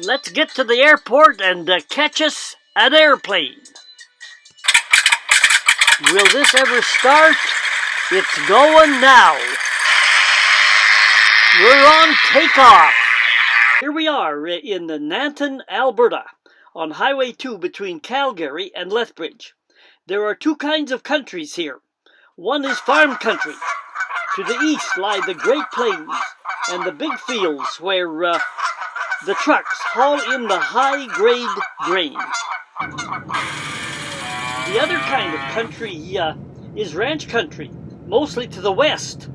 Let's get to the airport and catch us an airplane. Will this ever start? It's going now. We're on takeoff. Here we are in the Nanton, Alberta, on Highway 2 between Calgary and Lethbridge. There are two kinds of countries here. One is farm country. To the east lie the Great Plains and the big fields where the trucks haul in the high-grade grain. The other kind of country is ranch country, mostly to the west.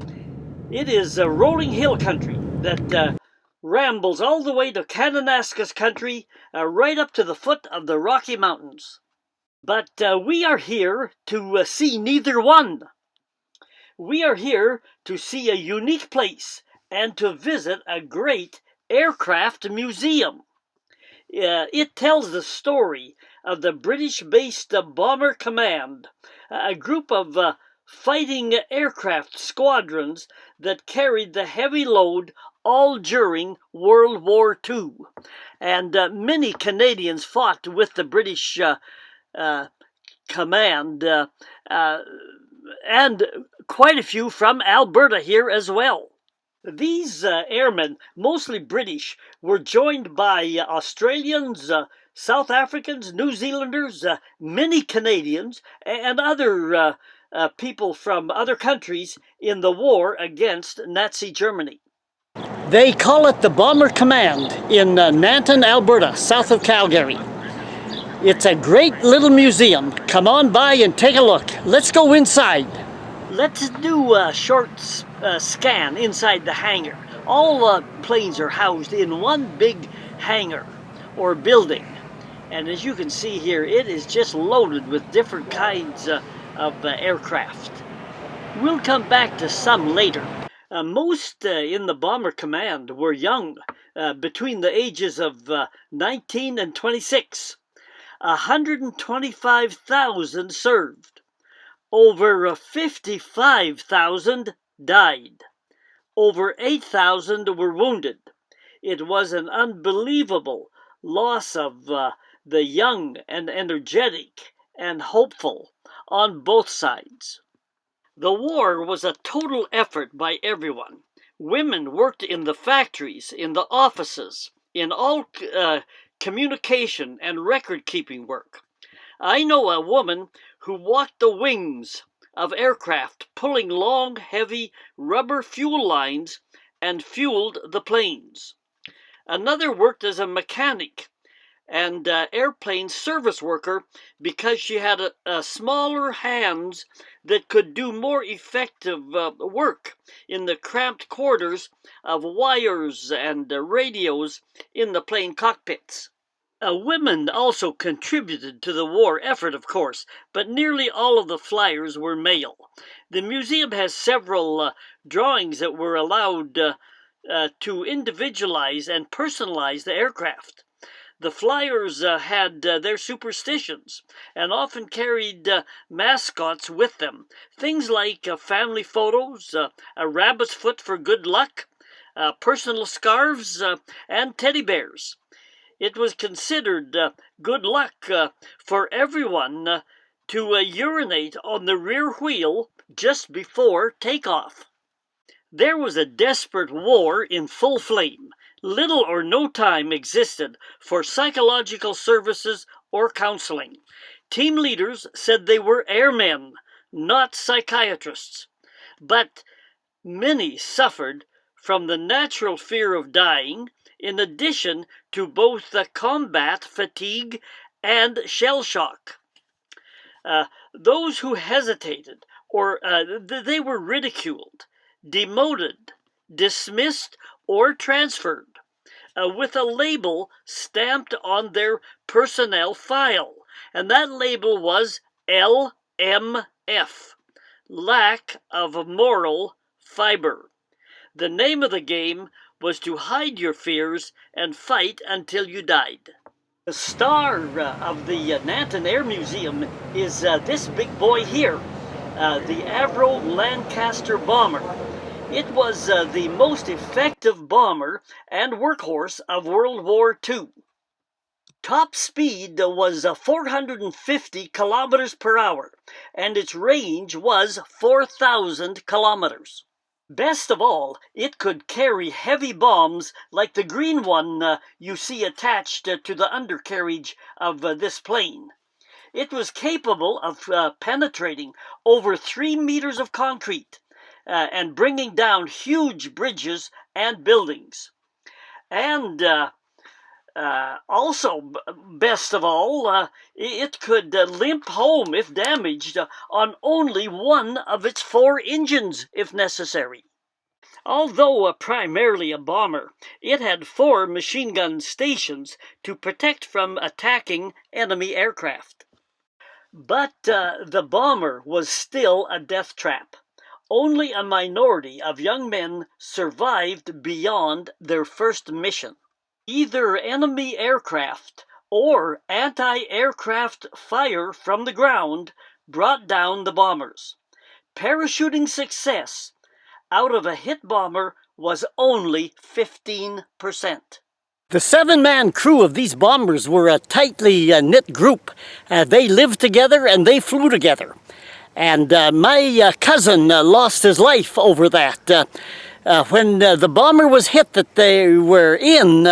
It is a rolling hill country that rambles all the way to Kananaskis country, right up to the foot of the Rocky Mountains. But we are here to see neither one. We are here to see a unique place and to visit a great aircraft museum. It tells the story of the British-based Bomber Command, a group of fighting aircraft squadrons that carried the heavy load all during World War II. And many Canadians fought with the British command, and quite a few from Alberta here as well. These airmen, mostly British, were joined by Australians, South Africans, New Zealanders, many Canadians, and other people from other countries in the war against Nazi Germany. They call it the Bomber Command in Nanton, Alberta, south of Calgary. It's a great little museum. Come on by and take a look. Let's go inside. Let's do a short scan inside the hangar. All planes are housed in one big hangar or building. And as you can see here, it is just loaded with different kinds of aircraft. We'll come back to some later. Most in the Bomber Command were young, between the ages of 19 and 26. 125,000 served. Over 55,000 died. Over 8,000 were wounded. It was an unbelievable loss of the young and energetic and hopeful on both sides. The war was a total effort by everyone. Women worked in the factories, in the offices, in all communication and record-keeping work. I know a woman who walked the wings of aircraft, pulling long, heavy rubber fuel lines and fueled the planes. Another worked as a mechanic and airplane service worker because she had smaller hands that could do more effective work in the cramped quarters of wires and radios in the plane cockpits. Women also contributed to the war effort, of course, but nearly all of the flyers were male. The museum has several drawings that were allowed to individualize and personalize the aircraft. The flyers had their superstitions and often carried mascots with them. Things like family photos, a rabbit's foot for good luck, personal scarves, and teddy bears. It was considered good luck for everyone to urinate on the rear wheel just before takeoff. There was a desperate war in full flame. Little or no time existed for psychological services or counseling. Team leaders said they were airmen, not psychiatrists. But many suffered from the natural fear of dying, in addition to both the combat fatigue and shell shock. Those who hesitated or they were ridiculed, demoted, dismissed, or transferred with a label stamped on their personnel file, and that label was LMF, lack of moral fiber. The name of the game was to hide your fears and fight until you died. The star of the Nanton Air Museum is this big boy here, the Avro Lancaster Bomber. It was the most effective bomber and workhorse of World War II. Top speed was 450 kilometers per hour, and its range was 4,000 kilometers. Best of all, it could carry heavy bombs like the green one you see attached to the undercarriage of this plane. It was capable of penetrating over 3 meters of concrete and bringing down huge bridges and buildings. And also, best of all, it could limp home if damaged on only one of its 4 engines if necessary. Although primarily a bomber, it had 4 machine gun stations to protect from attacking enemy aircraft. But the bomber was still a death trap. Only a minority of young men survived beyond their first mission. Either enemy aircraft or anti-aircraft fire from the ground brought down the bombers. Parachuting success out of a hit bomber was only 15%. The 7-man crew of these bombers were a tightly knit group. They lived together and they flew together. And my cousin lost his life over that. When the bomber was hit that they were in,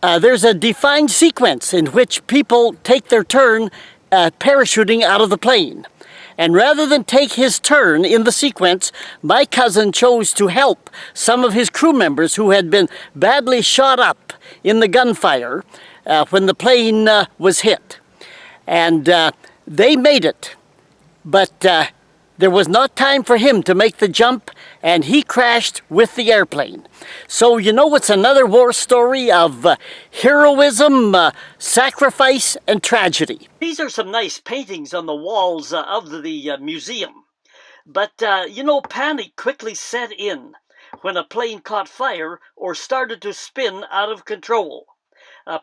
there's a defined sequence in which people take their turn parachuting out of the plane. And rather than take his turn in the sequence, my cousin chose to help some of his crew members who had been badly shot up in the gunfire when the plane was hit. And they made it. But there was not time for him to make the jump, and he crashed with the airplane. So, you know, it's another war story of heroism, sacrifice, and tragedy. These are some nice paintings on the walls of the museum. But, you know, panic quickly set in when a plane caught fire or started to spin out of control.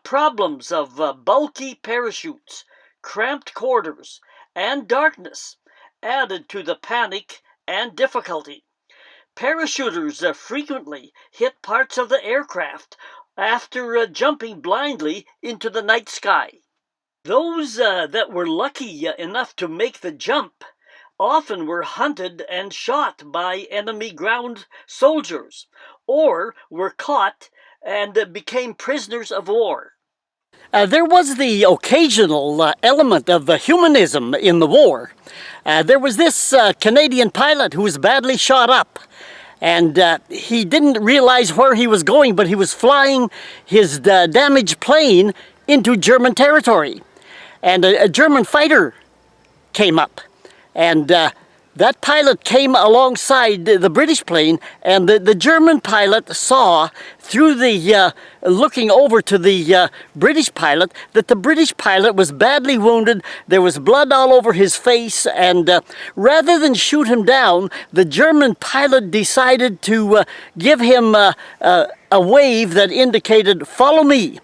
Problems of bulky parachutes, cramped quarters, and darkness added to the panic and difficulty. Parachuters frequently hit parts of the aircraft after jumping blindly into the night sky. Those that were lucky enough to make the jump often were hunted and shot by enemy ground soldiers, or were caught and became prisoners of war. There was the occasional element of humanism in the war. There was this Canadian pilot who was badly shot up, and he didn't realize where he was going, but he was flying his damaged plane into German territory. And a German fighter came up, and that pilot came alongside the British plane, and the German pilot saw through the looking over to the British pilot that the British pilot was badly wounded. There was blood all over his face, and rather than shoot him down, the German pilot decided to give him a wave that indicated, "Follow me."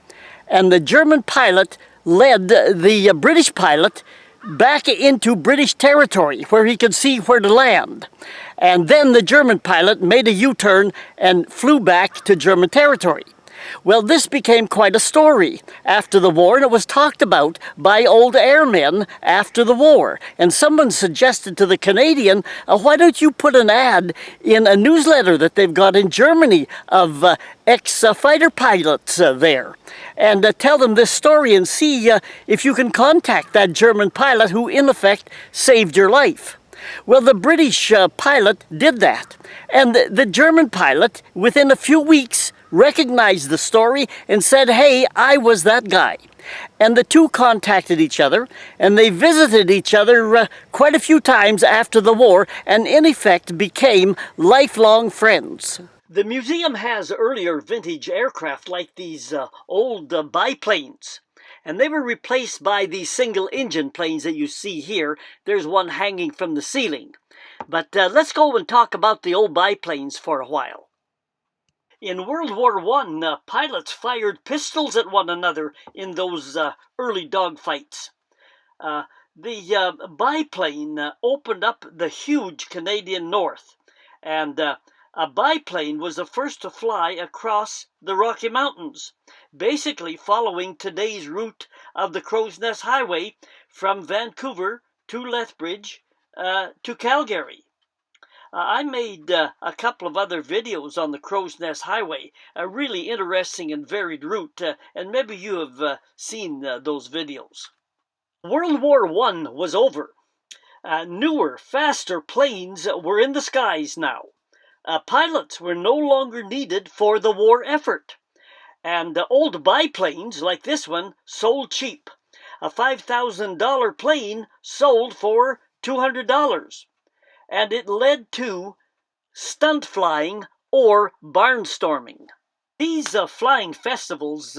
And the German pilot led the British pilot back into British territory where he could see where to land. And then the German pilot made a U-turn and flew back to German territory. Well, this became quite a story after the war, and it was talked about by old airmen after the war. And someone suggested to the Canadian, why don't you put an ad in a newsletter that they've got in Germany of ex-fighter pilots there, and tell them this story and see if you can contact that German pilot who, in effect, saved your life. Well, the British pilot did that, and the German pilot, within a few weeks, recognized the story and said, "Hey, I was that guy." And the two contacted each other, and they visited each other quite a few times after the war, and in effect became lifelong friends. The museum has earlier vintage aircraft like these old biplanes, and they were replaced by these single-engine planes that you see here. There's one hanging from the ceiling. But let's go and talk about the old biplanes for a while. In World War I, pilots fired pistols at one another in those early dogfights. The biplane opened up the huge Canadian North, and a biplane was the first to fly across the Rocky Mountains, basically following today's route of the Crow's Nest Highway from Vancouver to Lethbridge to Calgary. I made a couple of other videos on the Crow's Nest Highway, a really interesting and varied route, and maybe you have seen those videos. World War I was over. Newer, faster planes were in the skies now. Pilots were no longer needed for the war effort. And old biplanes like this one sold cheap. A $5,000 plane sold for $200. And it led to stunt flying or barnstorming. These flying festivals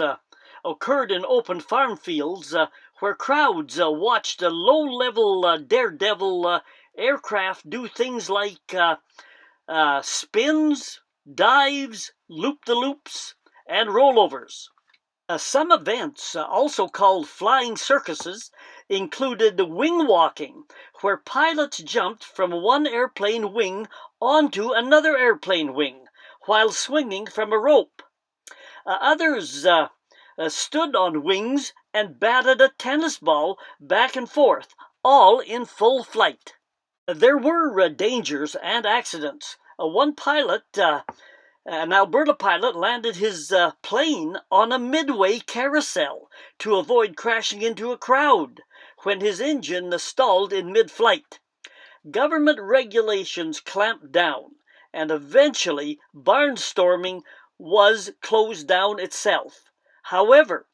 occurred in open farm fields where crowds watched a low-level daredevil aircraft do things like spins, dives, loop-the-loops, and rollovers. Some events, also called flying circuses, included wing walking, where pilots jumped from one airplane wing onto another airplane wing while swinging from a rope. Others stood on wings and batted a tennis ball back and forth, all in full flight. There were dangers and accidents. One pilot, an Alberta pilot, landed his plane on a midway carousel to avoid crashing into a crowd when his engine stalled in mid-flight. Government regulations clamped down, and eventually barnstorming was closed down itself. However,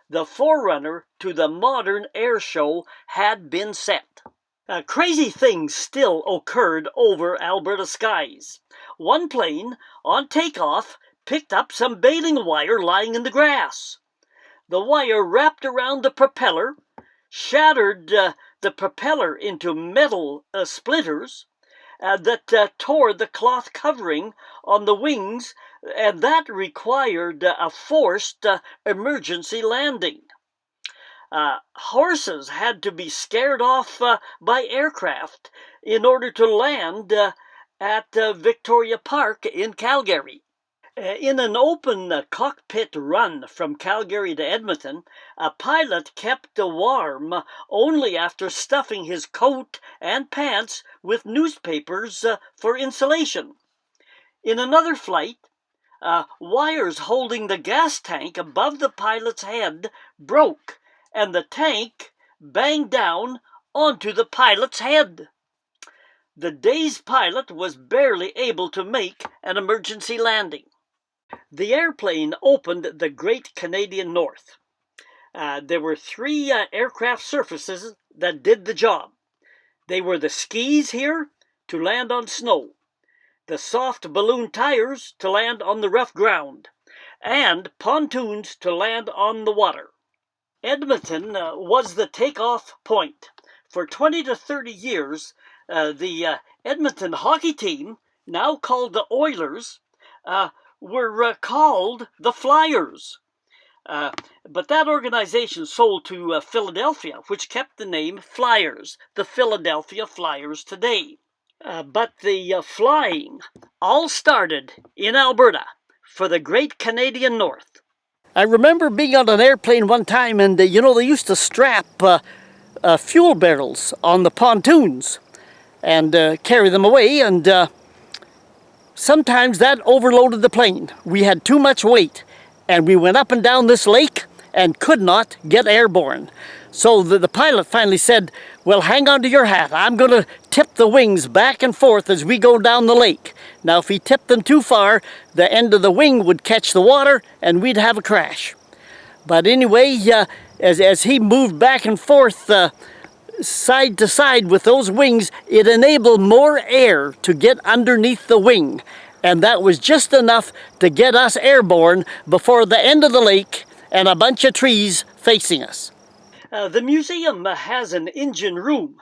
the forerunner to the modern air show had been set. Crazy things still occurred over Alberta skies. One plane, on takeoff, picked up some baling wire lying in the grass. The wire wrapped around the propeller, shattered the propeller into metal splinters that tore the cloth covering on the wings, and that required a forced emergency landing. Horses had to be scared off by aircraft in order to land at Victoria Park in Calgary. In an open cockpit run from Calgary to Edmonton, a pilot kept warm only after stuffing his coat and pants with newspapers for insulation. In another flight, wires holding the gas tank above the pilot's head broke, and the tank banged down onto the pilot's head. The dazed pilot was barely able to make an emergency landing. The airplane opened the Great Canadian North. There were three aircraft surfaces that did the job. They were the skis here to land on snow, the soft balloon tires to land on the rough ground, and pontoons to land on the water. Edmonton was the takeoff point. For 20 to 30 years, the Edmonton hockey team, now called the Oilers, were called the Flyers. But that organization sold to Philadelphia, which kept the name Flyers, the Philadelphia Flyers today. But the flying all started in Alberta for the Great Canadian North. I remember being on an airplane one time, and they used to strap fuel barrels on the pontoons and carry them away, and sometimes that overloaded the plane. We had too much weight, and we went up and down this lake and could not get airborne. So the pilot finally said, well, hang on to your hat. I'm going to tip the wings back and forth as we go down the lake. Now, if he tipped them too far, the end of the wing would catch the water and we'd have a crash. But anyway, as he moved back and forth side to side with those wings, it enabled more air to get underneath the wing. And that was just enough to get us airborne before the end of the lake and a bunch of trees facing us. The museum has an engine room,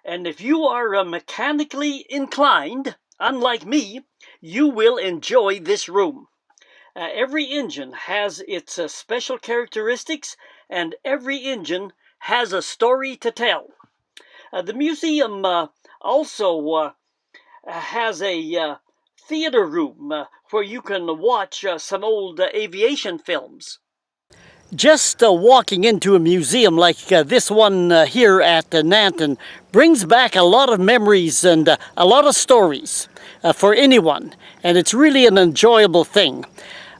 and if you are mechanically inclined, unlike me, you will enjoy this room. Every engine has its special characteristics, and every engine has a story to tell. The museum also has a theater room where you can watch some old aviation films. Just walking into a museum like this one here at Nanton brings back a lot of memories and a lot of stories for anyone, and it's really an enjoyable thing.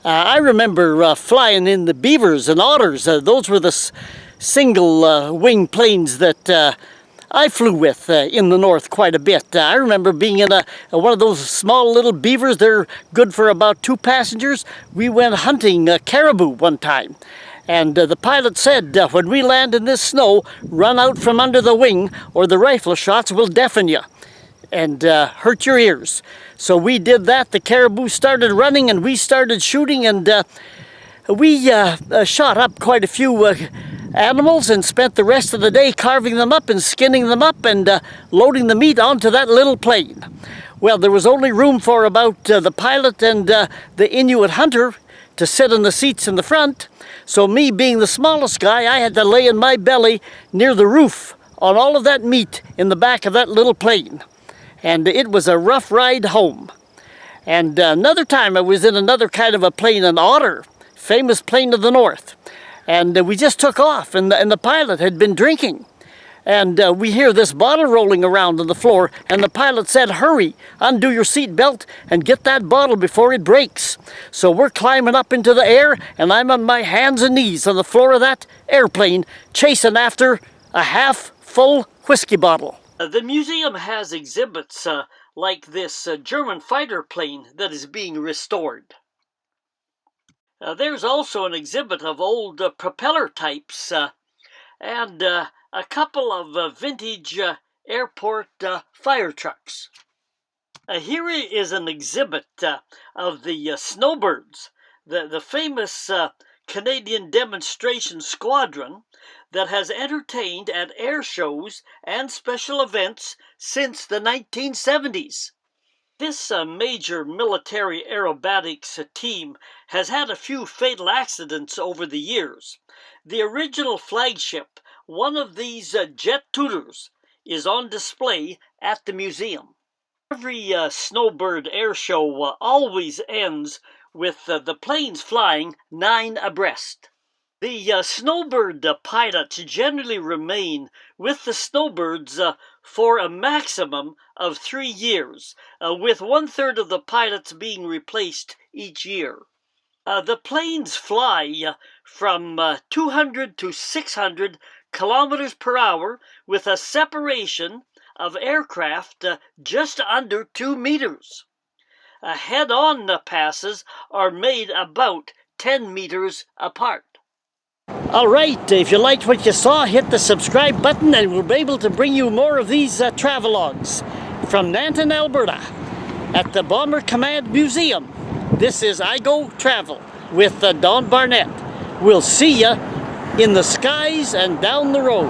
I remember flying in the beavers and otters. Those were the single wing planes that I flew with in the north quite a bit. I remember being in one of those small little beavers. They're good for about 2 passengers. We went hunting caribou one time. And the pilot said, when we land in this snow, run out from under the wing or the rifle shots will deafen you and hurt your ears. So we did that. The caribou started running and we started shooting, and we shot up quite a few animals and spent the rest of the day carving them up and skinning them up and loading the meat onto that little plane. Well, there was only room for about the pilot and the Inuit hunter to sit in the seats in the front. So me being the smallest guy, I had to lay in my belly near the roof on all of that meat in the back of that little plane. And it was a rough ride home. And another time I was in another kind of a plane, an otter, famous plane of the north. And we just took off, and the pilot had been drinking. And we hear this bottle rolling around on the floor, and the pilot said, "Hurry, undo your seat belt and get that bottle before it breaks." So we're climbing up into the air, and I'm on my hands and knees on the floor of that airplane, chasing after a half-full whiskey bottle. The museum has exhibits like this German fighter plane that is being restored. There's also an exhibit of old propeller types and a couple of vintage airport fire trucks. Here is an exhibit of the snowbirds, the famous Canadian demonstration squadron that has entertained at air shows and special events since the 1970s. This major military aerobatics team has had a few fatal accidents over the years. The original flagship, one of these jet tutors, is on display at the museum. Every snowbird air show always ends with the planes flying 9 abreast. The snowbird pilots generally remain with the snowbirds for a maximum of 3 years, with 1/3 of the pilots being replaced each year. The planes fly from 200 to 600 kilometers per hour with a separation of aircraft just under 2 meters. Head-on passes are made about 10 meters apart. Alright, if you liked what you saw, hit the subscribe button and we'll be able to bring you more of these travelogues from Nanton, Alberta at the Bomber Command Museum. This is I Go Travel with Don Barnett. We'll see ya in the skies and down the road.